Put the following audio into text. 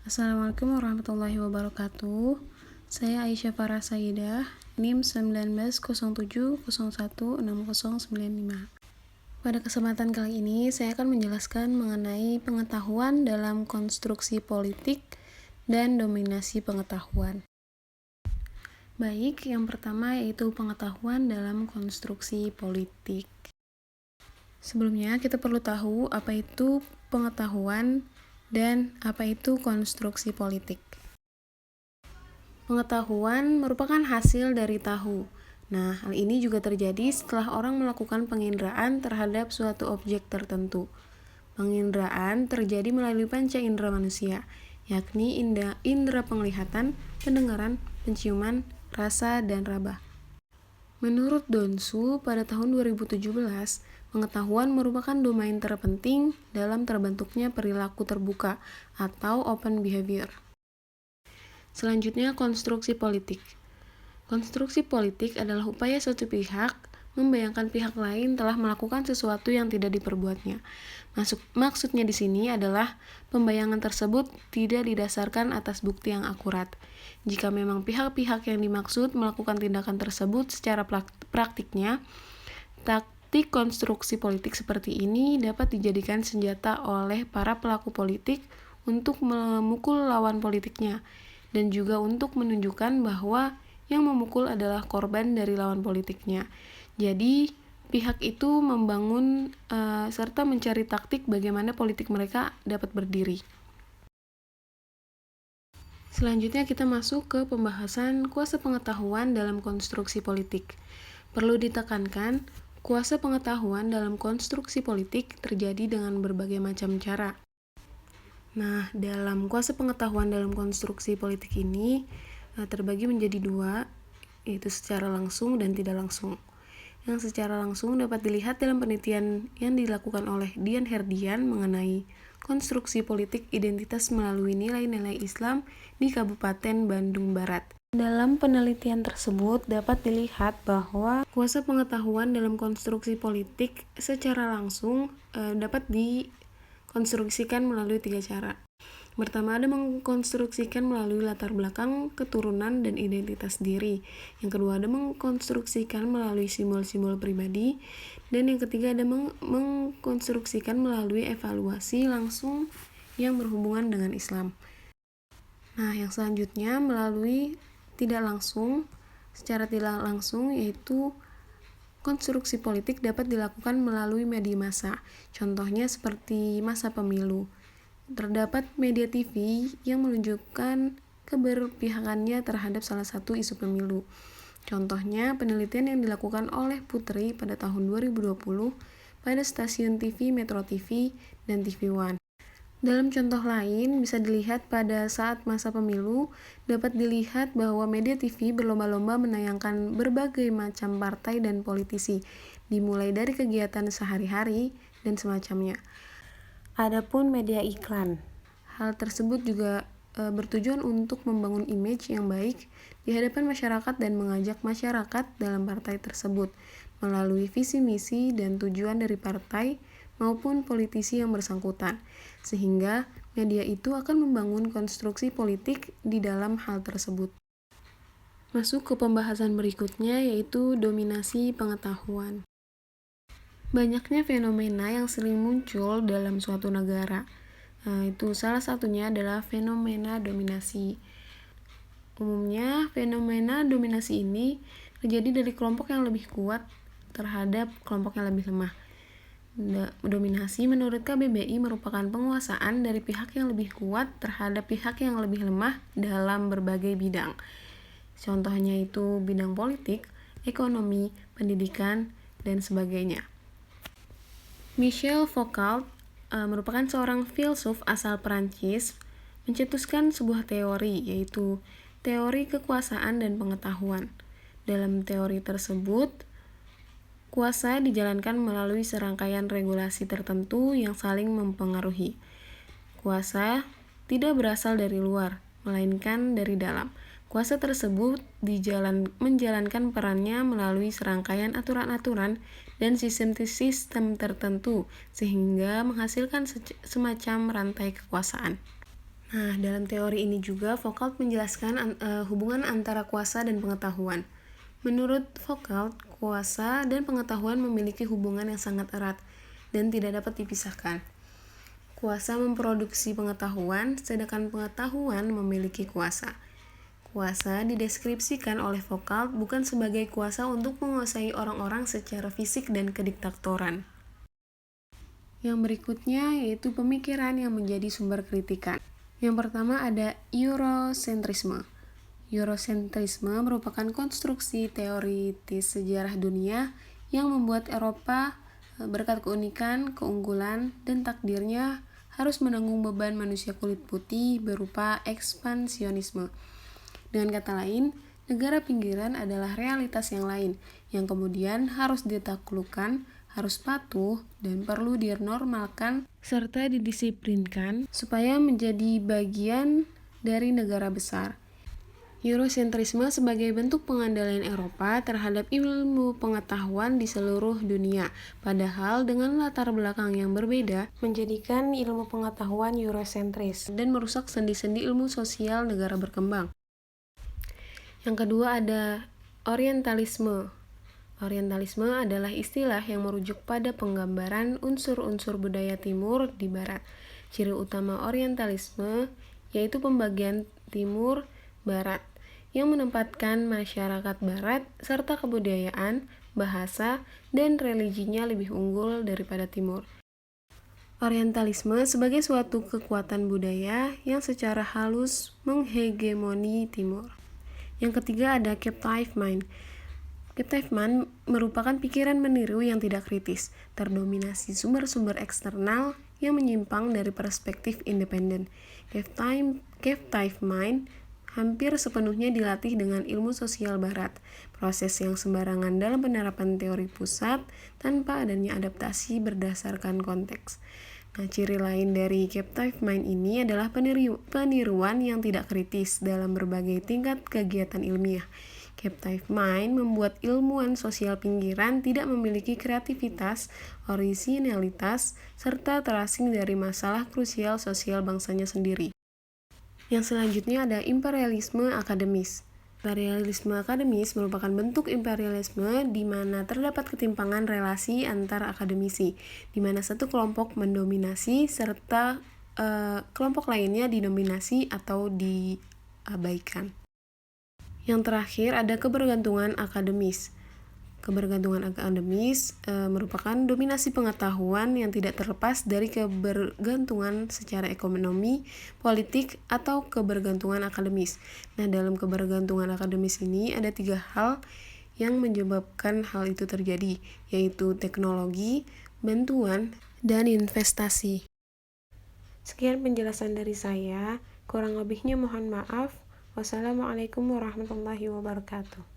Assalamualaikum warahmatullahi wabarakatuh. Saya Aisyah Farah Saidah, NIM 1907016095. Pada kesempatan kali ini, saya akan menjelaskan mengenai pengetahuan dalam konstruksi politik dan dominasi pengetahuan. Baik, yang pertama yaitu pengetahuan dalam konstruksi politik. Sebelumnya, kita perlu tahu apa itu pengetahuan dan apa itu konstruksi politik. Pengetahuan merupakan hasil dari tahu. Nah, hal ini juga terjadi setelah orang melakukan penginderaan terhadap suatu objek tertentu. Penginderaan terjadi melalui panca indera manusia, yakni indera penglihatan, pendengaran, penciuman, rasa, dan raba. Menurut Donsu, pada tahun 2017, pengetahuan merupakan domain terpenting dalam terbentuknya perilaku terbuka atau open behavior. Selanjutnya, konstruksi politik. Konstruksi politik adalah upaya suatu pihak membayangkan pihak lain telah melakukan sesuatu yang tidak diperbuatnya. Maksudnya di sini adalah pembayangan tersebut tidak didasarkan atas bukti yang akurat. Jika memang pihak-pihak yang dimaksud melakukan tindakan tersebut secara praktiknya, taktik konstruksi politik seperti ini dapat dijadikan senjata oleh para pelaku politik untuk memukul lawan politiknya, dan juga untuk menunjukkan bahwa yang memukul adalah korban dari lawan politiknya. Jadi, pihak itu membangun serta mencari taktik bagaimana politik mereka dapat berdiri. Selanjutnya kita masuk ke pembahasan kuasa pengetahuan dalam konstruksi politik. Perlu ditekankan, kuasa pengetahuan dalam konstruksi politik terjadi dengan berbagai macam cara. Nah, dalam kuasa pengetahuan dalam konstruksi politik ini terbagi menjadi dua, yaitu secara langsung dan tidak langsung. Yang secara langsung dapat dilihat dalam penelitian yang dilakukan oleh Dian Herdian mengenai konstruksi politik identitas melalui nilai-nilai Islam di Kabupaten Bandung Barat. Dalam penelitian tersebut dapat dilihat bahwa kuasa pengetahuan dalam konstruksi politik secara langsung dapat konstruksikan melalui 3 cara. Pertama, ada mengkonstruksikan melalui latar belakang, keturunan, dan identitas diri. Yang kedua, ada mengkonstruksikan melalui simbol-simbol pribadi. Dan yang ketiga, ada mengkonstruksikan melalui evaluasi langsung yang berhubungan dengan Islam. Nah, yang selanjutnya melalui secara tidak langsung, yaitu konstruksi politik dapat dilakukan melalui media massa, contohnya seperti masa pemilu. Terdapat media TV yang menunjukkan keberpihakannya terhadap salah satu isu pemilu. Contohnya, penelitian yang dilakukan oleh Putri pada tahun 2020 pada stasiun TV Metro TV dan TV One. Dalam contoh lain, bisa dilihat pada saat masa pemilu, dapat dilihat bahwa media TV berlomba-lomba menayangkan berbagai macam partai dan politisi, dimulai dari kegiatan sehari-hari dan semacamnya. Adapun media iklan, hal tersebut juga bertujuan untuk membangun image yang baik di hadapan masyarakat dan mengajak masyarakat dalam partai tersebut melalui visi misi dan tujuan dari partai maupun politisi yang bersangkutan, sehingga media itu akan membangun konstruksi politik di dalam hal tersebut. Masuk ke pembahasan berikutnya, yaitu dominasi pengetahuan. Banyaknya fenomena yang sering muncul dalam suatu negara. Itu salah satunya adalah fenomena dominasi. Umumnya, fenomena dominasi ini terjadi dari kelompok yang lebih kuat terhadap kelompok yang lebih lemah. Dominasi menurut KBBI merupakan penguasaan dari pihak yang lebih kuat terhadap pihak yang lebih lemah dalam berbagai bidang. Contohnya itu bidang politik, ekonomi, pendidikan, dan sebagainya. Michel Foucault merupakan seorang filsuf asal Perancis, mencetuskan sebuah teori, yaitu teori kekuasaan dan pengetahuan. Dalam teori tersebut, kuasa dijalankan melalui serangkaian regulasi tertentu yang saling mempengaruhi. Kuasa tidak berasal dari luar, melainkan dari dalam. Kuasa tersebut menjalankan perannya melalui serangkaian aturan-aturan dan sistem tertentu, sehingga menghasilkan semacam rantai kekuasaan. Nah, dalam teori ini juga Foucault menjelaskan hubungan antara kuasa dan pengetahuan. Menurut Foucault, kuasa dan pengetahuan memiliki hubungan yang sangat erat dan tidak dapat dipisahkan. Kuasa memproduksi pengetahuan, sedangkan pengetahuan memiliki kuasa. Kuasa dideskripsikan oleh Foucault bukan sebagai kuasa untuk menguasai orang-orang secara fisik dan kediktatoran. Yang berikutnya yaitu pemikiran yang menjadi sumber kritikan. Yang pertama ada Eurocentrisme. Eurocentrisme merupakan konstruksi teoritis sejarah dunia yang membuat Eropa berkat keunikan, keunggulan, dan takdirnya harus menanggung beban manusia kulit putih berupa ekspansionisme. Dengan kata lain, negara pinggiran adalah realitas yang lain, yang kemudian harus ditaklukkan, harus patuh, dan perlu dinormalkan serta didisiplinkan supaya menjadi bagian dari negara besar. Eurocentrisme sebagai bentuk pengandalian Eropa terhadap ilmu pengetahuan di seluruh dunia, padahal dengan latar belakang yang berbeda, menjadikan ilmu pengetahuan Eurocentris dan merusak sendi-sendi ilmu sosial negara berkembang. Yang kedua ada Orientalisme. Orientalisme adalah istilah yang merujuk pada penggambaran unsur-unsur budaya timur di barat. Ciri utama Orientalisme yaitu pembagian timur-barat yang menempatkan masyarakat barat serta kebudayaan, bahasa, dan religinya lebih unggul daripada timur. Orientalisme sebagai suatu kekuatan budaya yang secara halus menghegemoni timur. Yang ketiga ada Captive Mind. Captive Mind merupakan pikiran meniru yang tidak kritis, terdominasi sumber-sumber eksternal yang menyimpang dari perspektif independen. Captive Mind hampir sepenuhnya dilatih dengan ilmu sosial barat, proses yang sembarangan dalam penerapan teori pusat tanpa adanya adaptasi berdasarkan konteks. Nah, ciri lain dari Captive Mind ini adalah peniruan yang tidak kritis dalam berbagai tingkat kegiatan ilmiah. Captive Mind membuat ilmuwan sosial pinggiran tidak memiliki kreativitas, orisinalitas, serta terasing dari masalah krusial sosial bangsanya sendiri. Yang selanjutnya ada imperialisme akademis. Imperialisme akademis merupakan bentuk imperialisme di mana terdapat ketimpangan relasi antar akademisi, di mana satu kelompok mendominasi serta kelompok lainnya didominasi atau diabaikan. Yang terakhir ada kebergantungan akademis. Kebergantungan akademis merupakan dominasi pengetahuan yang tidak terlepas dari kebergantungan secara ekonomi, politik, atau kebergantungan akademis. Nah, dalam kebergantungan akademis ini ada 3 hal yang menyebabkan hal itu terjadi, yaitu teknologi, bantuan, dan investasi. Sekian penjelasan dari saya, kurang lebihnya mohon maaf. Wassalamualaikum warahmatullahi wabarakatuh.